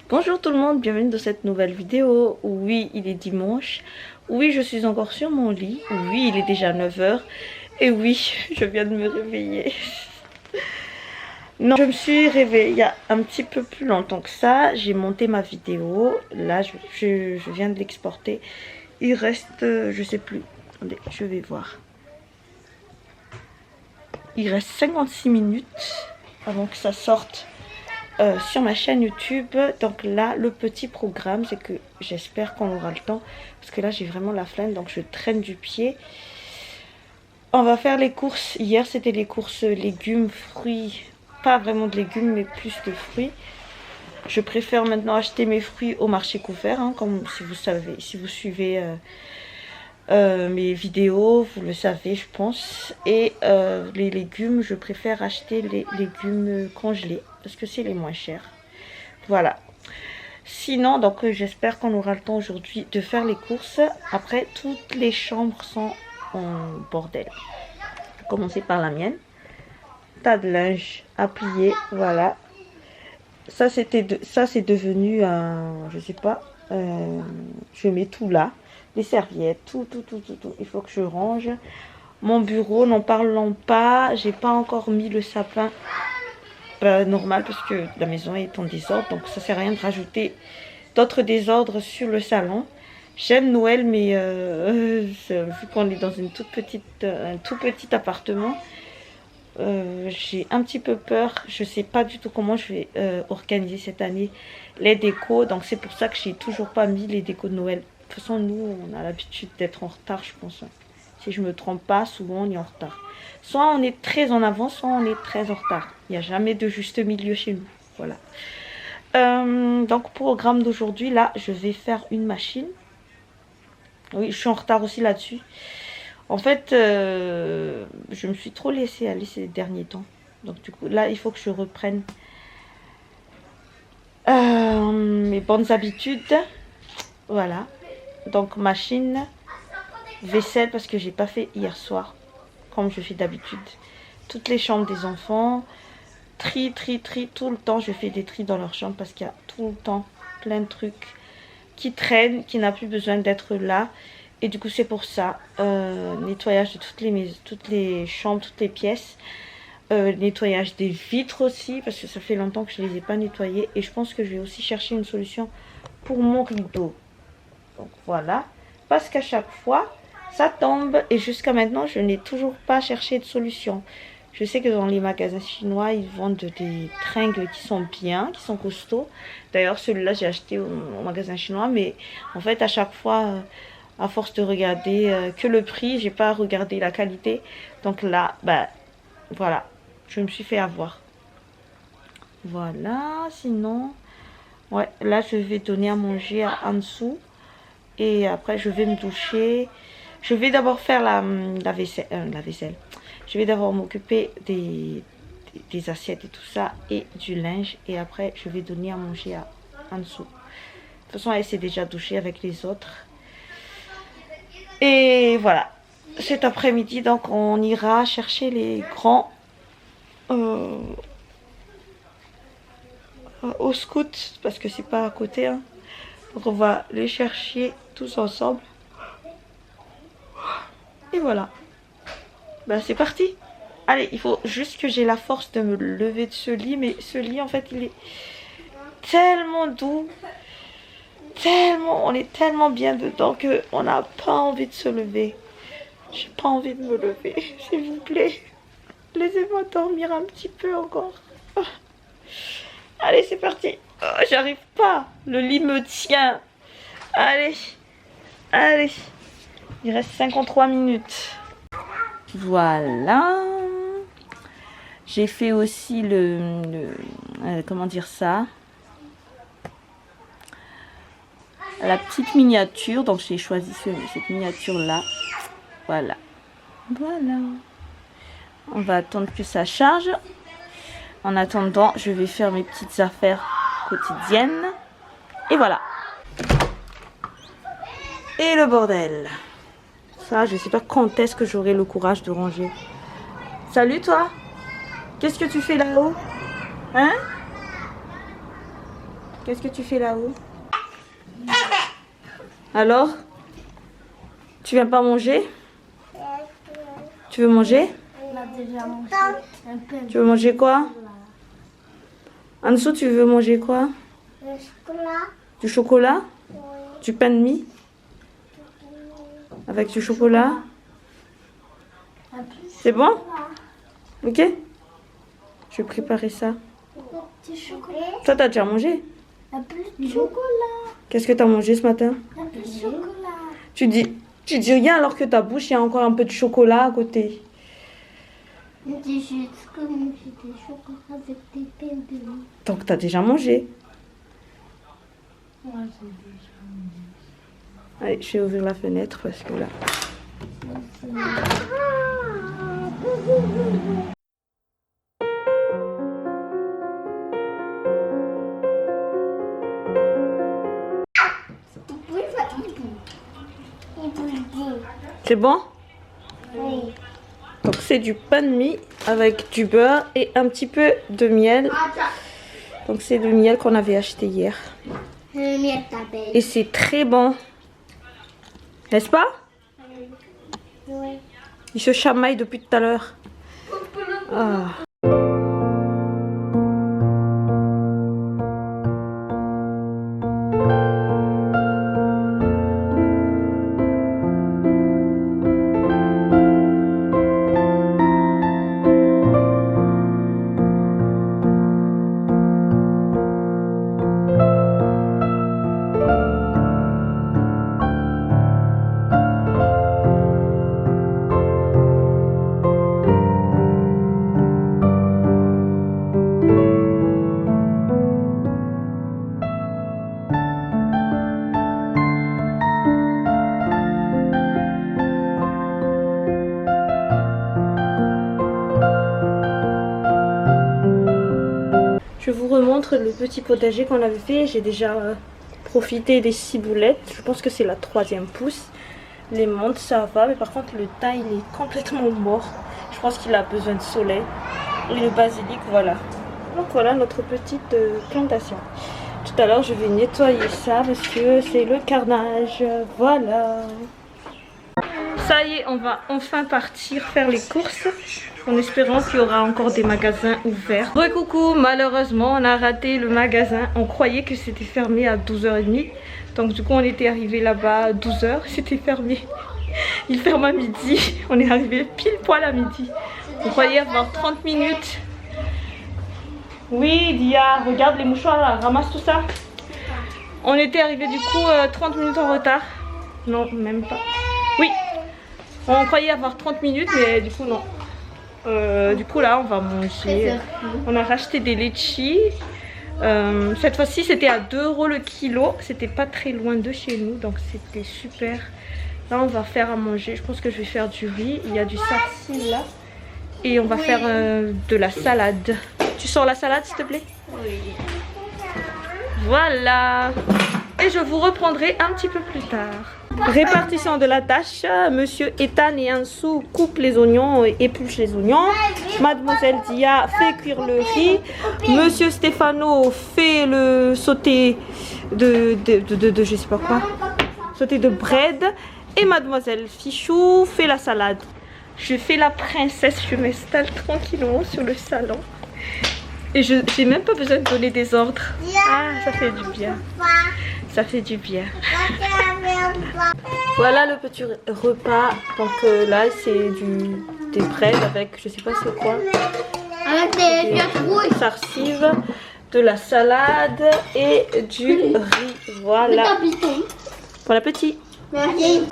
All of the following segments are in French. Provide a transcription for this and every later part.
Bonjour tout le monde, bienvenue dans cette nouvelle vidéo. Oui, il est dimanche. Oui, je suis encore sur mon lit. Oui, il est déjà 9 heures. Et oui, je viens de me réveiller. Non, je me suis réveillée il y a un petit peu plus longtemps que ça. J'ai monté ma vidéo. Là, je viens de l'exporter. Il reste, je sais plus. Attendez, je vais voir. Il reste 56 minutes avant que ça sorte. Sur ma chaîne YouTube. Donc là, le petit programme, c'est que j'espère qu'on aura le temps. Parce que là, j'ai vraiment la flemme. Donc je traîne du pied. On va faire les courses. Hier, c'était les courses légumes, fruits. Pas vraiment de légumes, mais plus de fruits. Je préfère maintenant acheter mes fruits au marché couvert. Hein, comme si vous savez, si vous suivez mes vidéos, vous le savez, je pense. Et les légumes, je préfère acheter les légumes congelés. Parce que c'est les moins chers. Voilà. Sinon, donc j'espère qu'on aura le temps aujourd'hui de faire les courses. Après, toutes les chambres sont en bordel. Je vais commencer par la mienne. Tas de linge à plier, voilà. Ça c'est devenu un, je sais pas. Je mets tout là, les serviettes, tout. Il faut que je range. Mon bureau, n'en parlons pas. J'ai pas encore mis le sapin. Normal parce que la maison est en désordre, donc ça sert à rien de rajouter d'autres désordres sur le salon. J'aime Noël, mais vu qu'on est dans une un tout petit appartement, j'ai un petit peu peur. Je sais pas du tout comment je vais organiser cette année les décos, donc c'est pour ça que j'ai toujours pas mis les décos de Noël. De toute façon, nous on a l'habitude d'être en retard, je pense. Si je me trompe pas, souvent on est en retard. Soit on est très en avance, soit on est très en retard. Il n'y a jamais de juste milieu chez nous. Voilà. Donc, programme d'aujourd'hui, là, je vais faire une machine. Oui, je suis en retard aussi là-dessus. En fait, je me suis trop laissée aller ces derniers temps. Donc, du coup, là, il faut que je reprenne mes bonnes habitudes. Voilà. Donc, machine, vaisselle, parce que j'ai pas fait hier soir. Comme je fais d'habitude. Toutes les chambres des enfants. Tri, tout le temps. Je fais des tris dans leur chambre parce qu'il y a tout le temps plein de trucs qui traînent, qui n'a plus besoin d'être là. Et du coup, c'est pour ça. Nettoyage de toutes les chambres, toutes les pièces. Nettoyage des vitres aussi, parce que ça fait longtemps que je ne les ai pas nettoyées. Et je pense que je vais aussi chercher une solution pour mon rideau. Donc voilà. Parce qu'à chaque fois, ça tombe. Et jusqu'à maintenant, je n'ai toujours pas cherché de solution. Je sais que dans les magasins chinois, ils vendent des tringles qui sont bien, qui sont costauds. D'ailleurs, celui-là, j'ai acheté au magasin chinois. Mais en fait, à chaque fois, à force de regarder que le prix, j'ai pas regardé la qualité. Donc là, bah, voilà. Je me suis fait avoir. Voilà, sinon... Ouais, là, je vais donner à manger à Ansu. Et après, je vais me doucher. Je vais d'abord faire la vaisselle. Je vais d'abord m'occuper des assiettes et tout ça. Et du linge. Et après, je vais donner à manger à Ansu. De toute façon, elle s'est déjà douchée avec les autres. Et voilà. Cet après-midi, donc, on ira chercher les grands au scout. Parce que c'est pas à côté. Hein. Donc, on va les chercher tous ensemble. Et voilà. Ben, c'est parti. Allez, il faut juste que j'ai la force de me lever de ce lit. Mais ce lit, en fait, il est tellement doux. On est tellement bien dedans qu'on n'a pas envie de se lever. J'ai pas envie de me lever, s'il vous plaît. Laissez-moi dormir un petit peu encore. Oh. Allez, c'est parti. Oh, j'arrive pas. Le lit me tient. Allez. Il reste 53 minutes. Voilà. J'ai fait aussi comment dire ça, la petite miniature. Donc j'ai choisi cette miniature là. Voilà. On va attendre que ça charge. En attendant, je vais faire mes petites affaires quotidiennes. Et voilà. Et le bordel. Ça, je sais pas quand est-ce que j'aurai le courage de ranger. Salut toi. Qu'est-ce que tu fais là-haut? Hein? Qu'est-ce que tu fais là-haut? Alors? Tu viens pas manger? Tu veux manger? On a déjà mangé un peu. Tu veux manger quoi? Anso, tu veux manger quoi? Le chocolat. Du chocolat? Oui. Du pain de mie? Avec du chocolat? Un petit C'est bon? chocolat. Ok? Je vais préparer ça. Un petit chocolat. Toi, t'as déjà mangé? Un petit chocolat. Qu'est-ce que t'as mangé ce matin? Un petit chocolat. Tu dis rien alors que ta bouche, il y a encore un peu de chocolat à côté. C'est juste comme j'ai des chocolats avec des pains de mie. Donc, t'as déjà mangé. Moi, j'ai déjà mangé. Allez, je vais ouvrir la fenêtre parce que là... C'est bon? Oui. Donc, c'est du pain de mie avec du beurre et un petit peu de miel. Donc, c'est le miel qu'on avait acheté hier. Le miel t'appelle. Et c'est très bon. N'est-ce pas? Oui. Il se chamaille depuis tout à l'heure. Ah. Je vous remontre le petit potager qu'on avait fait. J'ai déjà profité des ciboulettes. Je pense que c'est la 3e pousse. Les menthes, ça va. Mais par contre, le thym, il est complètement mort. Je pense qu'il a besoin de soleil. Et le basilic, voilà. Donc voilà notre petite plantation. Tout à l'heure, je vais nettoyer ça parce que c'est le carnage. Voilà. Ça y est, on va enfin partir faire les courses en espérant qu'il y aura encore des magasins ouverts. Coucou, malheureusement on a raté le magasin. On croyait que c'était fermé à 12h30. Donc du coup on était arrivé là-bas à 12h, c'était fermé. Il ferme à midi. On est arrivé pile poil à midi. On croyait avoir 30 minutes. Oui Dia, regarde les mouchoirs là, ramasse tout ça. On était arrivé du coup 30 minutes en retard. Non, même pas. Oui. On croyait avoir 30 minutes, mais du coup, non. Du coup, là, on va manger. On a racheté des litchis. Cette fois-ci, c'était à 2 € le kilo. C'était pas très loin de chez nous, donc c'était super. Là, on va faire à manger. Je pense que je vais faire du riz. Il y a du sarsi là. Et on va faire de la salade. Tu sors la salade, s'il te plaît? Oui. Voilà. Et je vous reprendrai un petit peu plus tard. Répartition de la tâche. Monsieur Ethan et Ansou coupent les oignons et épluchent les oignons. Mademoiselle Dia fait cuire le riz. Monsieur Stefano fait le sauté de je sais pas quoi. Sauté de bread. Et Mademoiselle Fichou fait la salade. Je fais la princesse. Je m'installe tranquillement sur le salon. Et je n'ai même pas besoin de donner des ordres. Ah, ça fait du bien. Ça fait du bien. Voilà le petit repas. Donc là, c'est des bread avec, je sais pas c'est quoi. Avec des sarsives, de la salade et du riz. Voilà. Bon appétit. Merci.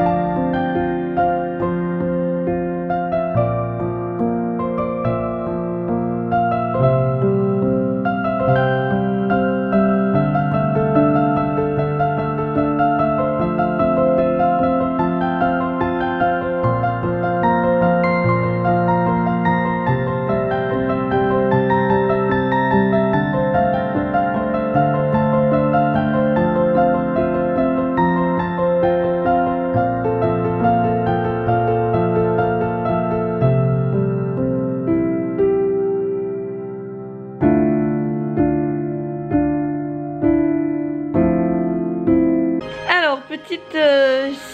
petite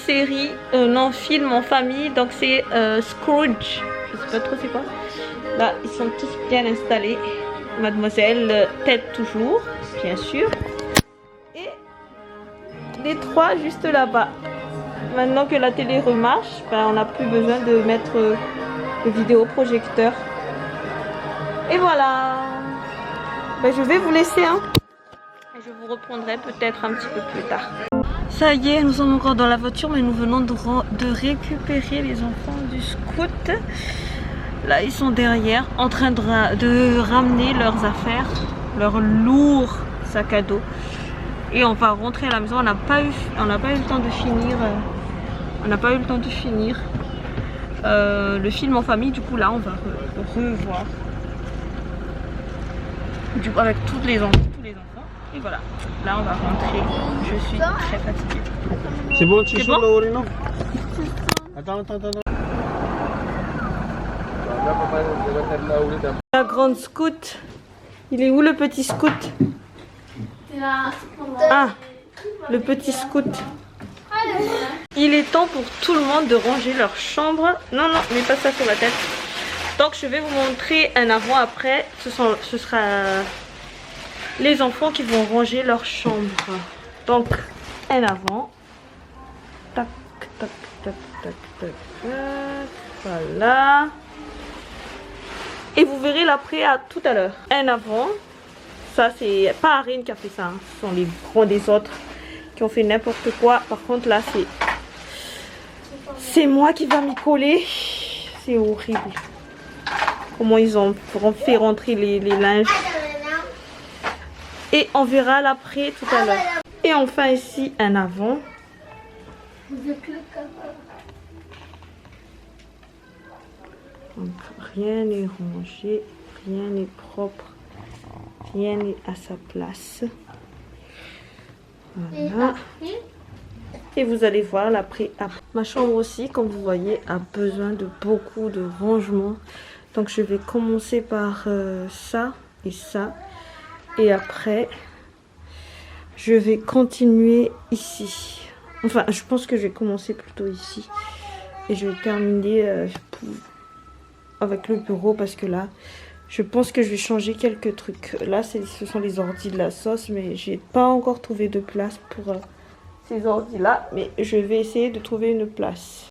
série, non film en famille, donc c'est Scrooge, je sais pas trop c'est quoi. Là ils sont tous bien installés, mademoiselle Ted toujours, bien sûr, et les trois juste là-bas. Maintenant que la télé remarche, ben, on n'a plus besoin de mettre le vidéoprojecteur. Et voilà, ben, je vais vous laisser hein. Et je vous reprendrai peut-être un petit peu plus tard. Ça y est, nous sommes encore dans la voiture, mais nous venons de récupérer les enfants du scout. Là, ils sont derrière, en train de ramener leurs affaires, leur lourd sac à dos. Et on va rentrer à la maison. On n'a pas eu le temps de finir. Le film en famille. Du coup, là, on va revoir. Du coup, avec tous les enfants. Et voilà. Là, on va rentrer. Je suis très fatiguée. C'est bon, tu C'est chaud, bon Laurino? Attends. La grande scout. Il est où le petit scout? Ah, le petit scout. Il est temps pour tout le monde de ranger leur chambre. Non, mets pas ça sur la tête. Donc je vais vous montrer un avant-après. Ce sera les enfants qui vont ranger leur chambre. Donc un avant. Tac. Voilà. Et vous verrez l'après à tout à l'heure. Un avant. Ça c'est pas Arine qui a fait ça. Hein. Ce sont les grands des autres qui ont fait n'importe quoi. Par contre là c'est moi qui va m'y coller. C'est horrible. Comment ils ont fait rentrer les linges. Et on verra l'après tout à l'heure. Et enfin ici un avant. Donc rien n'est rangé, rien n'est propre, rien n'est à sa place. Voilà. Et vous allez voir l'après. Ma chambre aussi, comme vous voyez, a besoin de beaucoup de rangement. Donc je vais commencer par ça et ça. Et après, je vais continuer ici. Enfin, je pense que je vais commencer plutôt ici. Et je vais terminer avec le bureau parce que là, je pense que je vais changer quelques trucs. Là, ce sont les ordis de la sauce, mais j'ai pas encore trouvé de place pour ces ordis là. Mais je vais essayer de trouver une place.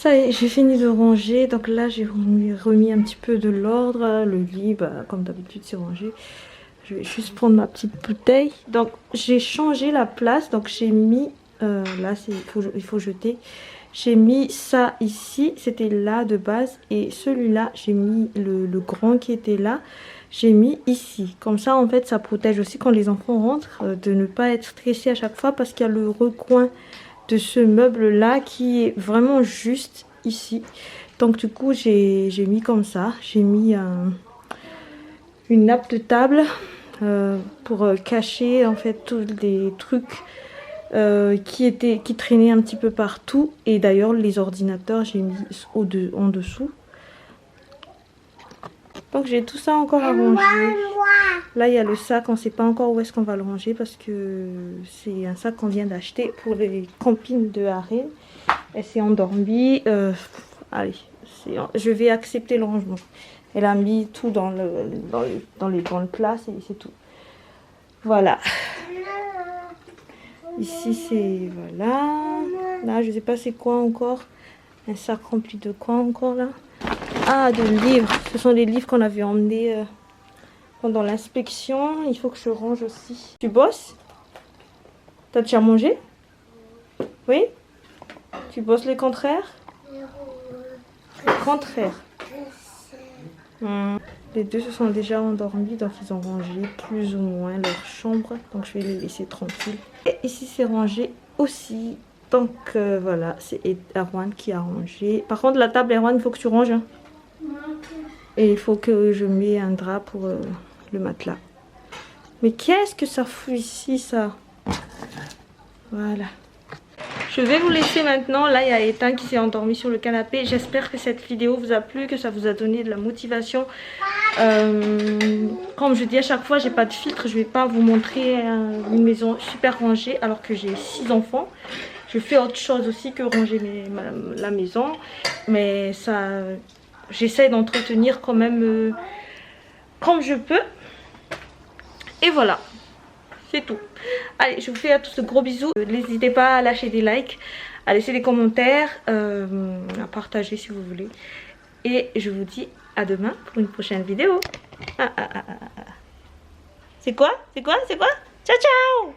Ça y est, j'ai fini de ranger. Donc là, j'ai remis un petit peu de l'ordre. Le lit, bah, comme d'habitude, c'est rangé. Je vais juste prendre ma petite bouteille. Donc j'ai changé la place. Donc j'ai mis... là, il faut jeter. J'ai mis ça ici. C'était là de base. Et celui-là, j'ai mis le grand qui était là. J'ai mis ici. Comme ça, en fait, ça protège aussi quand les enfants rentrent. De ne pas être stressé à chaque fois. Parce qu'il y a le recoin de ce meuble-là qui est vraiment juste ici. Donc du coup, j'ai mis comme ça. J'ai mis une nappe de table. Pour cacher en fait tous les trucs qui traînaient un petit peu partout. Et d'ailleurs les ordinateurs j'ai mis en dessous. Donc j'ai tout ça encore à ranger. Là il y a le sac, on ne sait pas encore où est-ce qu'on va le ranger parce que c'est un sac qu'on vient d'acheter pour les campines de Harim. Elle s'est endormie. Allez, je vais accepter le rangement. Elle a mis tout dans les bonnes places et c'est tout. Voilà. Ici c'est... Voilà. Là je sais pas c'est quoi encore. Un sac rempli de quoi encore là? Ah, de livres. Ce sont les livres qu'on avait emmenés pendant l'inspection. Il faut que je range aussi. Tu bosses? T'as déjà mangé? Oui? Tu bosses les contraires? Contraire. Les deux se sont déjà endormis, donc ils ont rangé plus ou moins leur chambre. Donc je vais les laisser tranquilles. Et ici c'est rangé aussi. Donc voilà, c'est Erwan qui a rangé. Par contre la table, Erwan, il faut que tu ranges. Hein. Et il faut que je mette un drap pour le matelas. Mais qu'est-ce que ça fout ici ça? Voilà. Je vais vous laisser maintenant. Là, il y a Ethan qui s'est endormi sur le canapé. J'espère que cette vidéo vous a plu, que ça vous a donné de la motivation. Comme je dis à chaque fois, j'ai pas de filtre. Je vais pas vous montrer une maison super rangée alors que j'ai 6 enfants. Je fais autre chose aussi que ranger la maison. Mais ça, j'essaie d'entretenir quand même comme je peux. Et voilà. C'est tout. Allez, je vous fais à tous de gros bisous. N'hésitez pas à lâcher des likes, à laisser des commentaires, à partager si vous voulez. Et je vous dis à demain pour une prochaine vidéo. C'est quoi? C'est quoi? C'est quoi? Ciao, ciao!